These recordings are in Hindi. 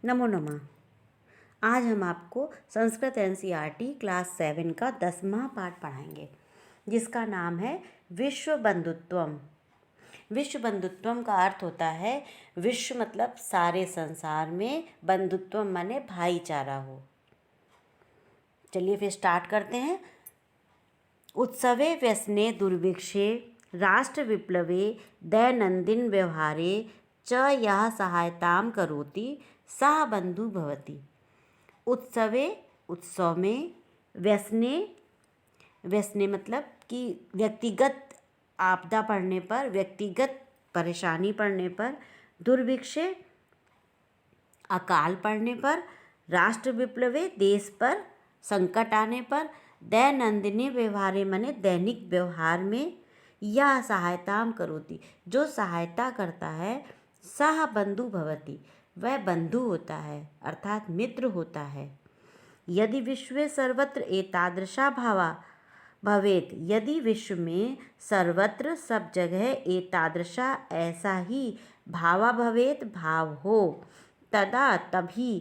नमो नमः। आज हम आपको संस्कृत एनसीईआरटी क्लास 7 का 10वां पाठ पढ़ाएंगे, जिसका नाम है विश्व बंधुत्वम। विश्व बंधुत्वम का अर्थ होता है विश्व मतलब सारे संसार में, बंधुत्वम माने भाईचारा हो। चलिए फिर स्टार्ट करते हैं। उत्सवे व्यसने दुर्भिक्षे राष्ट्र विप्लवे दैनंदिन व्यवहारे च यः सहायतां करोति सः बंधु भवति। उत्सवे उत्सव में, व्यसने व्यसने मतलब कि व्यक्तिगत आपदा पड़ने पर, व्यक्तिगत परेशानी पड़ने पर, दुर्भिक्षे अकाल पड़ने पर, राष्ट्र विप्लवे देश पर संकट आने पर, दैनंदिनी व्यवहारे मने दैनिक व्यवहार में, यह सहायताम करोति जो सहायता करता है, सह बंधु भवति वह बंधु होता है अर्थात मित्र होता है। यदि विश्वे सर्वत्र एतादृशा भावा भवेत, यदि विश्व में सर्वत्र सब जगह एतादृशा ऐसा ही भावा भवेत भाव हो, तदा तभी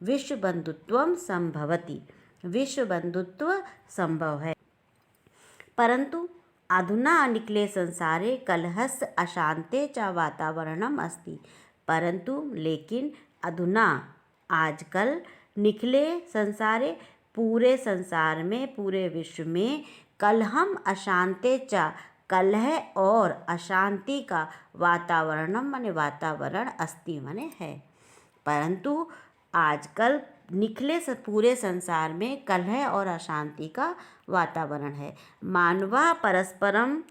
विश्व बंधुत्वम संभवति, विश्व बंधुत्व संभव है। परंतु अधुना निखिले संसारे कलहस्य अशांते च वातावरणम अस्ति। परंतु लेकिन अधुना आजकल निखिले संसारे पूरे संसार में, पूरे विश्व में, कलहम अशांते च कलह और अशांति का वातावरणम माने वातावरण अस्ति माने है। परंतु आजकल निखिले पूरे संसार में कलह और अशांति का वातावरण है। मानवा परस्परम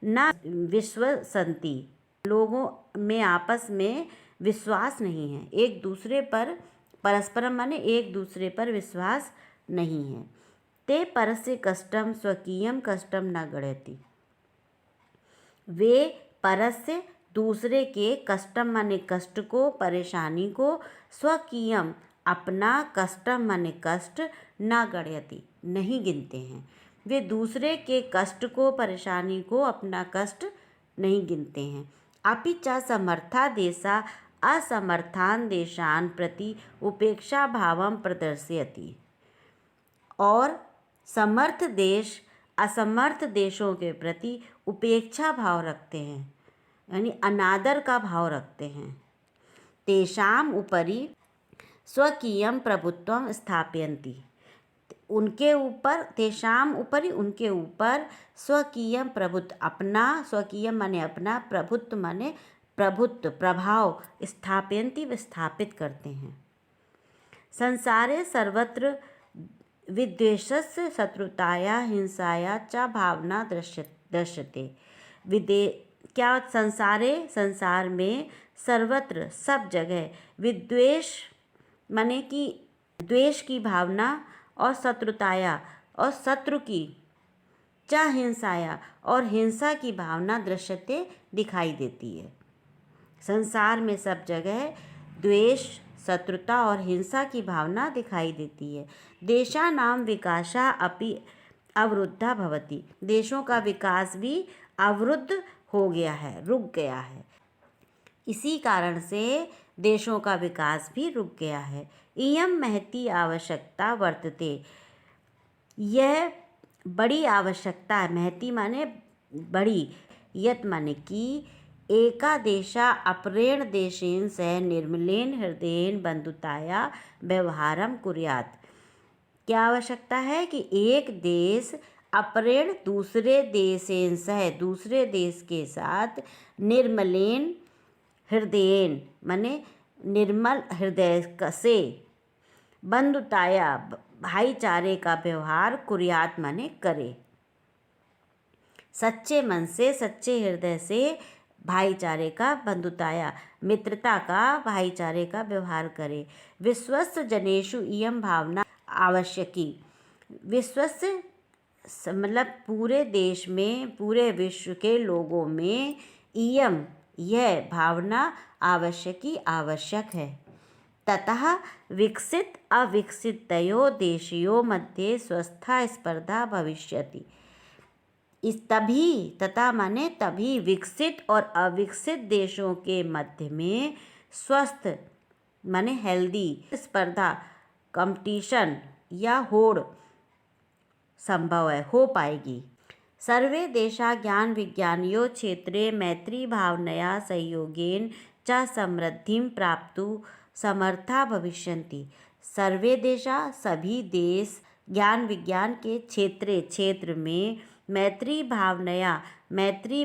न विश्वसन्ति, लोगों में आपस में विश्वास नहीं है, एक दूसरे पर, परस्परम माने एक दूसरे पर विश्वास नहीं है। ते परस्य कष्टम स्वकीयम कष्टम न गणयति, वे परस्य दूसरे के कष्टम माने कष्ट को, परेशानी को, स्वकीयम अपना, कष्टम माने कष्ट, न गणयति नहीं गिनते हैं। वे दूसरे के कष्ट को, परेशानी को, अपना कष्ट नहीं गिनते हैं। अपि च समर्था देशा असमर्थान देशान प्रति उपेक्षा भावम प्रदर्शयति, और समर्थ देश असमर्थ देशों के प्रति उपेक्षा भाव रखते हैं, यानी अनादर का भाव रखते हैं। तेषाम उपरि स्वकीयम प्रभुत्वम स्थापयन्ति, उनके ऊपर, तेषाम उपरि उनके ऊपर, स्वकीयम प्रभुत्व अपना, स्वकीयम माने अपना, प्रभुत्व माने प्रभुत्व, प्रभाव, स्थापयन्ति स्थापित करते हैं। संसारे सर्वत्र विद्वेषस्य शत्रुताया हिंसाया च भावना दृश्यते। क्या संसारे संसार में, सर्वत्र सब जगह, विद्वेष माने कि द्वेष की भावना, और शत्रुताया और शत्रु की, च हिंसाया और हिंसा की भावना दृश्यते दिखाई देती है। संसार में सब जगह द्वेष, शत्रुता और हिंसा की भावना दिखाई देती है। देशानाम विकासा अपि अवरुद्धा भवति, देशों का विकास भी अवरुद्ध हो गया है, रुक गया है। इसी कारण से देशों का विकास भी रुक गया है। इयं महती आवश्यकता वर्तते, यह बड़ी आवश्यकता है। महती माने बड़ी, यत माने कि, एका देशा अपरेण देशेन सह निर्मलेन हृदयेन बंधुताया व्यवहारम कुर्यात्। क्या आवश्यकता है कि एक देश अपरेण दूसरे देशेन सह दूसरे देश के साथ, निर्मलेन हृदयेन माने निर्मल हृदय से, बंधुताया भाईचारे का व्यवहार, कुर्यात माने करे, सच्चे मन से, सच्चे हृदय से भाईचारे का, बंधुताया मित्रता का, भाईचारे का व्यवहार करे। विश्वस्य जनेषु इयं भावना आवश्यकी, विश्वस्य मतलब पूरे देश में, पूरे विश्व के लोगों में, इयं यह भावना आवश्यकी आवश्यक है। ततः विकसित अविकसित तयो देशयों मध्ये स्वस्था स्पर्धा भविष्यति, इस तभी, तथा माने तभी, विकसित और अविकसित देशों के मध्य में स्वस्थ माने हेल्दी स्पर्धा कंपटीशन या होड़ संभव है हो पाएगी। सर्वे देशा ज्ञान विज्ञानयो क्षेत्रे मैत्री भावनया सहयोगेन च समृद्धिं प्राप्तुं समर्था भविष्यन्ति। सर्वे देशा सभी देश ज्ञान विज्ञान के क्षेत्र में मैत्री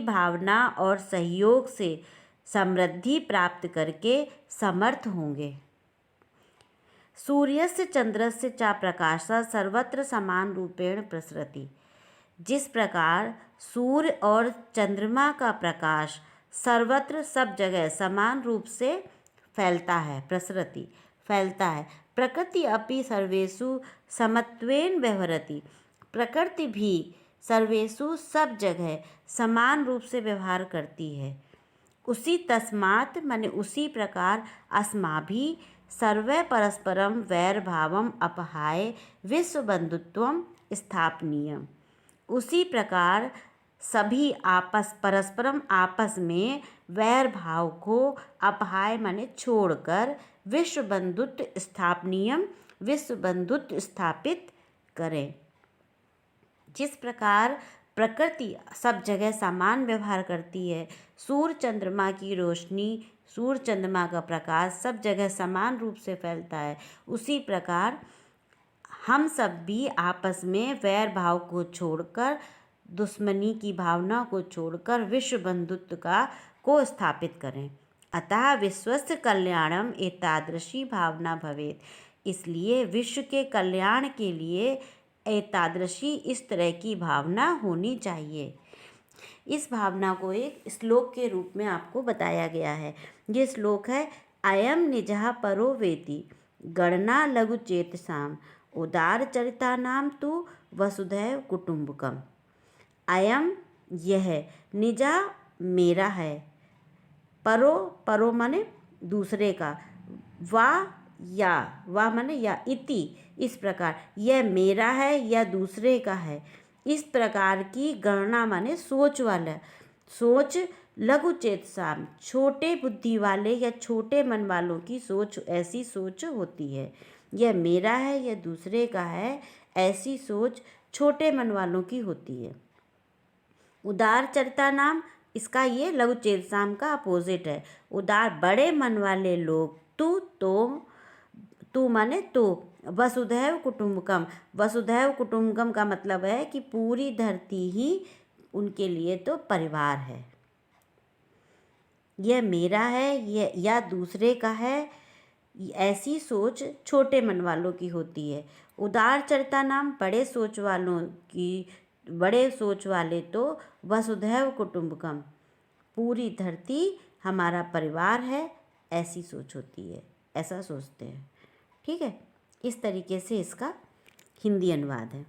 भावना और सहयोग से समृद्धि प्राप्त करके समर्थ होंगे। सूर्यस्य चंद्रस्य च प्रकाशः सर्वत्र समान रूपेण प्रसरति। जिस प्रकार सूर्य और चंद्रमा का प्रकाश सर्वत्र सब जगह समान रूप से फैलता है, प्रसरति फैलता है। प्रकृति अपि सर्वेषु समत्वेन व्यवहरति। प्रकृति भी सर्वेषु सब जगह समान रूप से व्यवहार करती है। उसी तस्मात् माने उसी प्रकार अस्माभिः सर्वे परस्परम वैरभावम अपहाय विश्व बंधुत्वम स्थापनीयम। उसी प्रकार सभी परस्परम आपस में वैर भाव को अपहाय माने छोड़कर विश्व बंधुत्व स्थापित करें। जिस प्रकार प्रकृति सब जगह समान व्यवहार करती है, सूर्य चंद्रमा की रोशनी, सूर्य चंद्रमा का प्रकाश सब जगह समान रूप से फैलता है, उसी प्रकार हम सब भी आपस में वैर भाव को छोड़कर, दुश्मनी की भावना को छोड़कर विश्व बंधुत्व को स्थापित करें। अतः विश्वस्य कल्याणम एतादृशी भावना भवेत्। इसलिए विश्व के कल्याण के लिए एतादृशी इस तरह की भावना होनी चाहिए। इस भावना को एक श्लोक के रूप में आपको बताया गया है। ये श्लोक है अयम निजः परो वेति गणना लघु चेतसाम उदार चरितानाम तु वसुधैव कुटुंबकम। अयम यह निजा मेरा है, परो माने दूसरे का, वा माने या इति इस प्रकार यह मेरा है या दूसरे का है, इस प्रकार की गणना माने सोच वाला, सोच लघु चेतसाम छोटे बुद्धि वाले या छोटे मन वालों की सोच, ऐसी सोच होती है। यह मेरा है या दूसरे का है, ऐसी सोच छोटे मन वालों की होती है। उदार चरिता नाम, इसका ये लघु चेतसाम का अपोजिट है। उदार बड़े मन वाले लोग तू माने तो वसुधैव कुटुंबकम, वसुधैव कुटुंबकम का मतलब है कि पूरी धरती ही उनके लिए तो परिवार है। यह मेरा है या दूसरे का है, ऐसी सोच छोटे मन वालों की होती है। उदार चरिता नाम बड़े सोच वाले तो वसुधैव कुटुंबकम पूरी धरती हमारा परिवार है, ऐसी सोच होती है, ऐसा सोचते हैं। ठीक है, इस तरीके से इसका हिंदी अनुवाद है।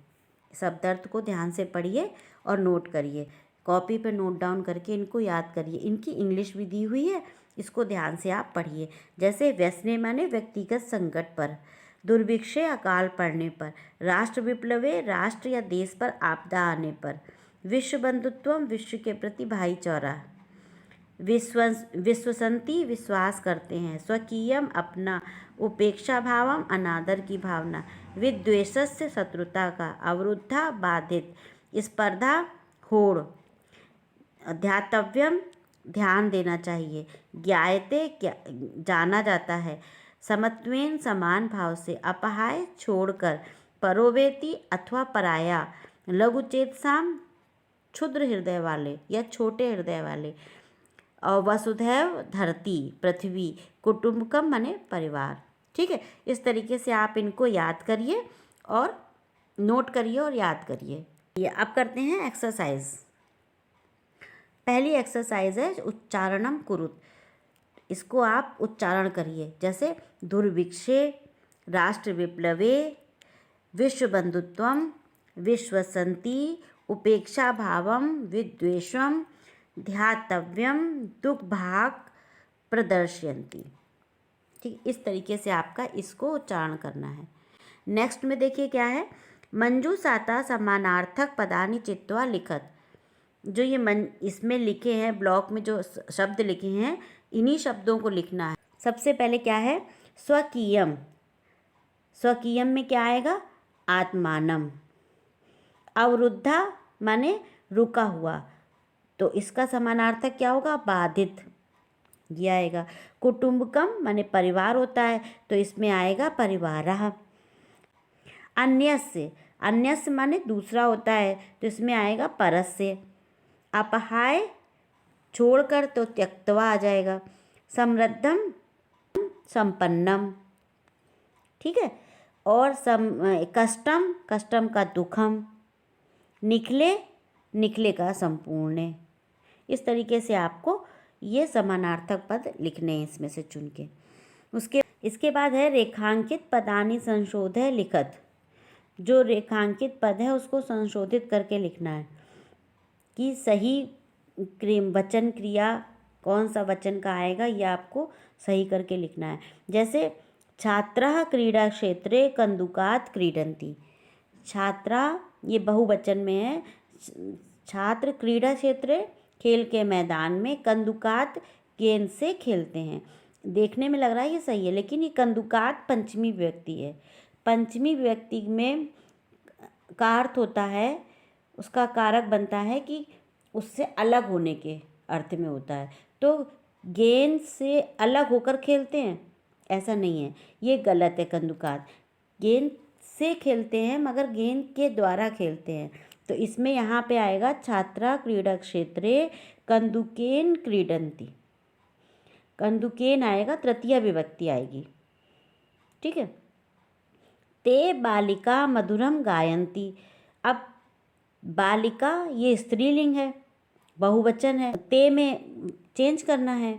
शब्दार्थ को ध्यान से पढ़िए और नोट करिए, कॉपी पे नोट डाउन करके इनको याद करिए। इनकी इंग्लिश भी दी हुई है, इसको ध्यान से आप पढ़िए। जैसे व्यसने माने व्यक्तिगत संकट पर, दुर्भिक्षे अकाल पड़ने पर, राष्ट्र विप्लवे राष्ट्र या देश पर आपदा आने पर, विश्व बंधुत्वम विश्व के प्रति भाईचारा, विश्वसंति विश्वास करते हैं, स्वकीयम अपना, उपेक्षा भावम अनादर की भावना, विद्वेषस्य शत्रुता का, अवरुद्धा बाधित, स्पर्धा होड़, ध्यातव्यम ध्यान देना चाहिए, ज्ञायते जाना जाता है, समत्वेन समान भाव से, अपहाय छोड़कर, परोवेति अथवा पराया, लघुचेतसाम क्षुद्र हृदय वाले या छोटे हृदय वाले, और वसुधैव धरती पृथ्वी, कुटुंबकम माने परिवार। ठीक है, इस तरीके से आप इनको याद करिए और नोट करिए और याद करिए। ये अब करते हैं एक्सरसाइज। पहली एक्सरसाइज है उच्चारणम कुरुत। इसको आप उच्चारण करिए, जैसे दुर्भिक्षे, राष्ट्र विप्लवे, विश्व बंधुत्वम, विश्वसंति, उपेक्षा भावम, विद्वेषम, ध्यातव्यम, दुख भाग प्रदर्शयन्ति। ठीक, इस तरीके से आपका इसको उच्चारण करना है। नेक्स्ट में देखिए क्या है, मंजूषाता समानार्थक पदानि चित्वा लिखत। जो ये इसमें लिखे हैं, ब्लॉक में जो शब्द लिखे हैं, इन्हीं शब्दों को लिखना है। सबसे पहले क्या है, स्वकीयम, स्वकीयम में क्या आएगा? आत्मानम। अवरुद्धा माने रुका हुआ, तो इसका समानार्थक क्या होगा? बाधित, ये आएगा। कुटुंबकम माने परिवार होता है, तो इसमें आएगा परिवारः। अन्यस्य, अन्यस्य माने दूसरा होता है, तो इसमें आएगा परस्य। अपहाय छोड़कर, तो त्यक्त्वा आ जाएगा। समृद्धम संपन्नम, ठीक है। और कष्टम, कष्टम का दुखम। निखले, निखले का संपूर्ण। इस तरीके से आपको ये समानार्थक पद लिखने हैं इसमें से चुन के। इसके बाद है रेखांकित पदानि संशोधय लिखत। जो रेखांकित पद है उसको संशोधित करके लिखना है कि सही वचन क्रिया कौन सा वचन का आएगा, ये आपको सही करके लिखना है। जैसे छात्रः क्रीडा क्षेत्रे कंदुकात क्रीडन्ति। छात्रा ये बहुवचन में है। छात्र क्रीडा क्षेत्र खेल के मैदान में, कंदुकात गेंद से खेलते हैं। देखने में लग रहा है ये सही है, लेकिन ये कंदुकात पंचमी विभक्ति है। पंचमी विभक्ति में का अर्थ होता है, उसका कारक बनता है कि उससे अलग होने के अर्थ में होता है। तो गेंद से अलग होकर खेलते हैं, ऐसा नहीं है, ये गलत है। कंदुकात गेंद से खेलते हैं मगर गेंद के द्वारा खेलते हैं, तो इसमें यहाँ पे आएगा छात्रा क्रीडा क्षेत्रे कंदुकेन क्रीडन्ति। कंदुकेन आएगा, तृतीय विभक्ति आएगी, ठीक है। ते बालिका मधुरम गायन्ति। अब बालिका ये स्त्रीलिंग है, बहुवचन है, ते में चेंज करना है।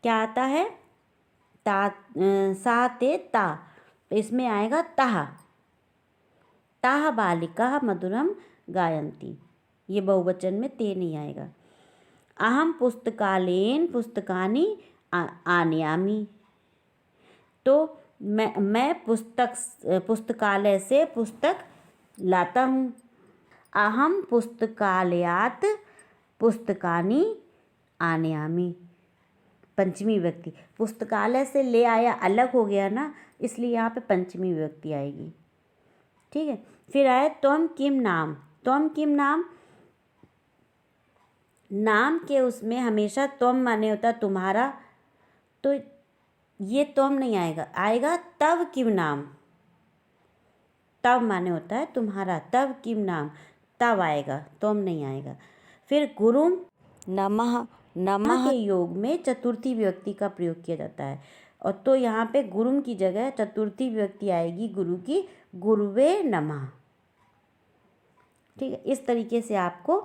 क्या आता है? ता, सा ते ता, तो इसमें आएगा ताह। ताह बालिका मधुरम गायन्ति, ये बहुवचन में ते नहीं आएगा। अहम पुस्तकालयेन पुस्तकानि आनयामि। तो मैं पुस्तकालय से पुस्तक लाता हूँ। अहम पुस्तकालयात पुस्तकानि आनयामि, पंचमी विभक्ति। पुस्तकालय से ले आया अलग हो गया ना, इसलिए यहाँ पे पंचमी विभक्ति आएगी, ठीक है। फिर आए त्वम किम नाम। त्वम किम नाम, नाम के उसमें हमेशा त्वम माने होता है तुम्हारा, तो ये त्वम नहीं आएगा, आएगा तव किम नाम। तव माने होता है तुम्हारा, तव किम नाम, तव आएगा, त्वम नहीं आएगा। फिर गुरुम नमः। नमः के योग में चतुर्थी विभक्ति का प्रयोग किया जाता है, और तो यहाँ पे गुरुम की जगह चतुर्थी विभक्ति आएगी गुरु की, गुरुवे नमः, ठीक है। इस तरीके से आपको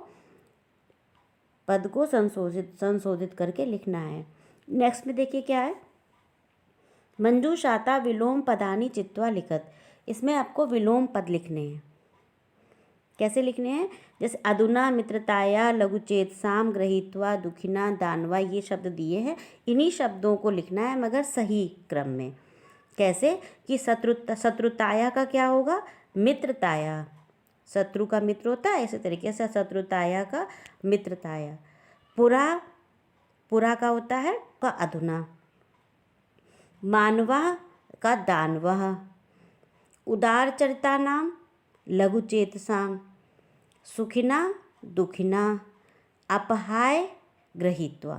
पद को संशोधित करके लिखना है। नेक्स्ट में देखिए क्या है, मंजूषाता विलोम पदानि चित्वा लिखत। इसमें आपको विलोम पद लिखने हैं। कैसे लिखने हैं? जैसे अधुना मित्रताया लघुचेतसाम गृहीत्वा दुखिना दानवा, ये शब्द दिए हैं, इन्हीं शब्दों को लिखना है मगर सही क्रम में। कैसे कि शत्रुताया का क्या होगा? मित्रताया, शत्रु का मित्र होता है, इसी तरीके से शत्रुताया का मित्रताया। पुरा, पुरा का होता है का अधुना। मानवा का दानवः। उदार चरिता नाम लघुचेतसाम। सुखिना दुखिना। अपहाय गृहीत्वा।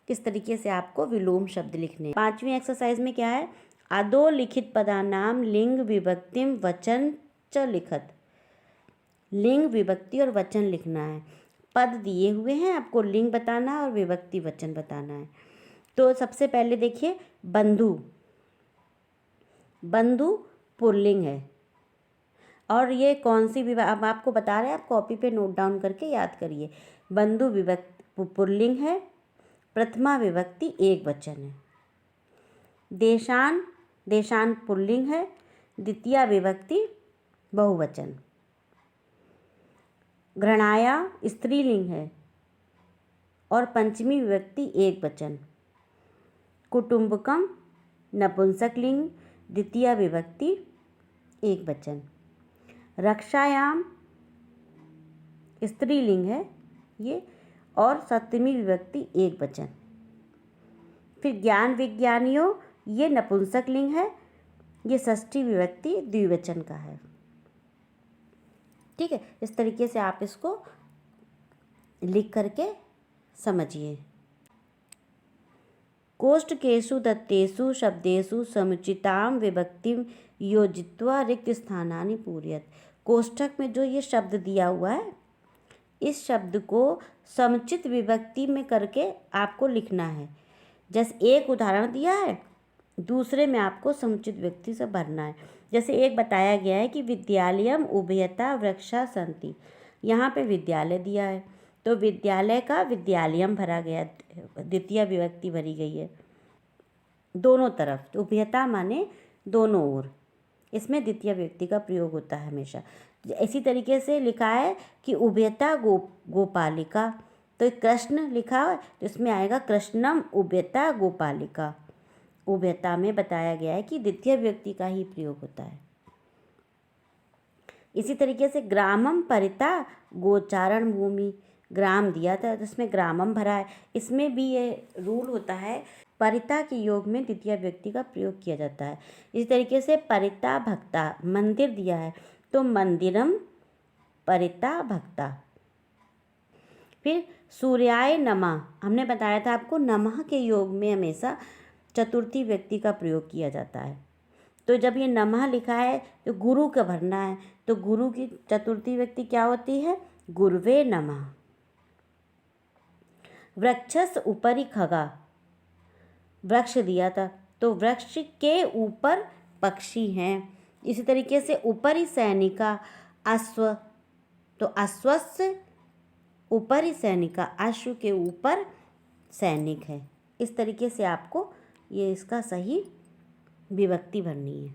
किस तरीके से आपको विलोम शब्द लिखने हैं। 5वीं एक्सरसाइज में क्या है, अधोलिखित पदानाम लिंग विभक्तिम वचन च लिखत। लिंग विभक्ति और वचन लिखना है। पद दिए हुए हैं, आपको लिंग बताना और विभक्ति वचन बताना है। तो सबसे पहले देखिए बंधु। बंधु पुल्लिंग है, और ये कौन सी विभक्ति अब आपको बता रहे हैं, आप कॉपी पे नोट डाउन करके याद करिए। बंधु विभक्ति पुल्लिंग है, प्रथमा विभक्ति एक वचन है। देशान, देशान पुल्लिंग है, द्वितीय विभक्ति बहुवचन। घृणाया स्त्रीलिंग है और पंचमी विभक्ति एक वचन। कुटुंबकम नपुंसकलिंग, द्वितीय विभक्ति एक वचन। रक्षायाम स्त्रीलिंग है ये, और सप्तमी विभक्ति एक वचन। फिर ज्ञान विज्ञानियों ये नपुंसक लिंग है, ये षष्ठी विभक्ति द्विवचन का है। ठीक है, इस तरीके से आप इसको लिख करके समझिए। कोष्ठकेषु दत्तेषु शब्देषु समुचितां विभक्तिं योजित्वा रिक्त स्थानानि पूरयेत्। कोष्ठक में जो ये शब्द दिया हुआ है, इस शब्द को समुचित विभक्ति में करके आपको लिखना है। जैसे एक उदाहरण दिया है, दूसरे में आपको समुचित विभक्ति से भरना है। जैसे एक बताया गया है कि विद्यालयम उभयता वृक्षा सन्ति, यहाँ पे विद्यालय दिया है तो विद्यालय का विद्यालयम भरा गया, द्वितीय विभक्ति भरी गई है दोनों तरफ। तो उभयता माने दोनों ओर, इसमें द्वितीय विभक्ति का प्रयोग होता है हमेशा। इसी तरीके से लिखा है कि उभयता गोपालिका, तो कृष्ण लिखा है तो इसमें आएगा कृष्णम उभयता गोपालिका। उभयता में बताया गया है कि द्वितीय विभक्ति का ही प्रयोग होता है। इसी तरीके से ग्रामम परिता गोचारण भूमि, ग्राम दिया था तो इसमें ग्रामम भरा है। इसमें भी ये रूल होता है, परिता के योग में द्वितीय विभक्ति का प्रयोग किया जाता है। इसी तरीके से परिता भक्ता, मंदिर दिया है तो मंदिरम परिता भक्ता। फिर सूर्याय नमः, हमने बताया था आपको नमः के योग में हमेशा चतुर्थी विभक्ति का प्रयोग किया जाता है। तो जब ये नमः लिखा है तो गुरु का भरना है, तो गुरु की चतुर्थी विभक्ति क्या होती है? गुरुवे नमः। वृक्षस उपरि खगा, वृक्ष दिया था तो वृक्ष के ऊपर पक्षी हैं। इसी तरीके से ऊपरी सैनिका अश्व, तो अश्वस्य ऊपरी सैनिका, अश्व के ऊपर सैनिक है। इस तरीके से आपको ये इसका सही विभक्ति भरनी है।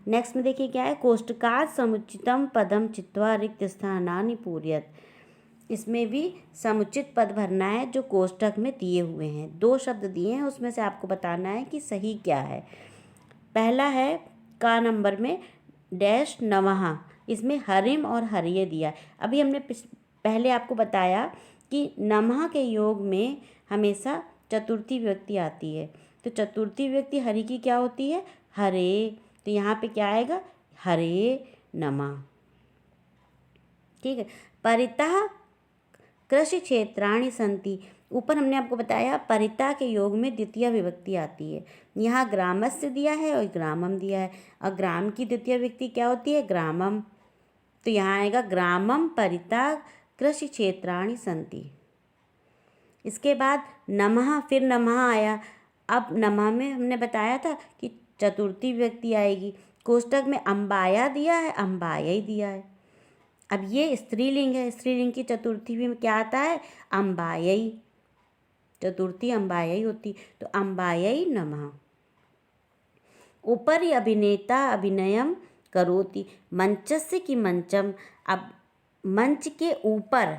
नेक्स्ट में देखिए क्या है, कोष्ठकात् समुचितम पदम चित्वा रिक्त स्थानानि पूरयेत्। इसमें भी समुचित पद भरना है जो कोष्ठक में दिए हुए हैं। दो शब्द दिए हैं, उसमें से आपको बताना है कि सही क्या है। पहला है का नंबर में डैश नमः, इसमें हरिम और हरिये दिया है। अभी हमने पहले आपको बताया कि नमः के योग में हमेशा चतुर्थी विभक्ति आती है, तो चतुर्थी विभक्ति हरि की क्या होती है? हरे, तो यहाँ पे क्या आएगा? हरे नमः। ठीक है। परितः कृषि क्षेत्राणि सन्ति, ऊपर हमने आपको बताया परिता के योग में द्वितीय विभक्ति आती है। यहाँ ग्रामस्य दिया है और ग्रामम दिया है, और ग्राम की द्वितीय विभक्ति क्या होती है? ग्रामम, तो यहाँ आएगा ग्रामम परिता कृषि क्षेत्राणि सन्ति। इसके बाद नमः, फिर नमः आया। अब नमः में हमने बताया था कि चतुर्थी विभक्ति आएगी। कोष्ठक में अम्बाया दिया है, अम्बाया ही दिया है। अब ये स्त्रीलिंग है, स्त्रीलिंग की चतुर्थी में क्या आता है? अम्बायई, चतुर्थी अम्बायई होती, तो अम्बायई नमः। ऊपरी अभिनेता अभिनयम करोति, मंचस्य की मंचम, अब मंच के ऊपर,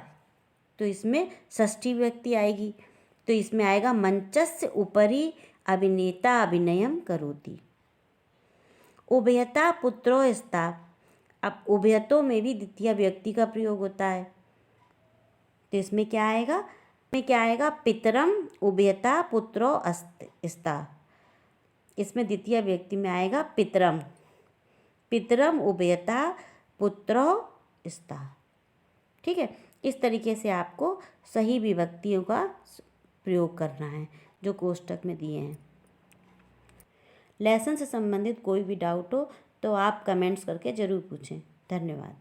तो इसमें षष्ठी विभक्ति आएगी, तो इसमें आएगा मंचस्य ऊपरी अभिनेता अभिनयम करोति। उभयता पुत्रो स्ता, अब उभयतों में भी द्वितीय विभक्ति का प्रयोग होता है, तो इसमें क्या आएगा? इसमें क्या आएगा? पितरम उभयता पुत्रो स्ता, इसमें द्वितीय विभक्ति में आएगा पितरम, पितरम उभयता पुत्रो स्ता। ठीक है, इस तरीके से आपको सही विभक्तियों का प्रयोग करना है जो कोष्ठक में दिए हैं। लेसन से संबंधित कोई भी डाउट हो तो आप कमेंट्स करके ज़रूर पूछें। धन्यवाद।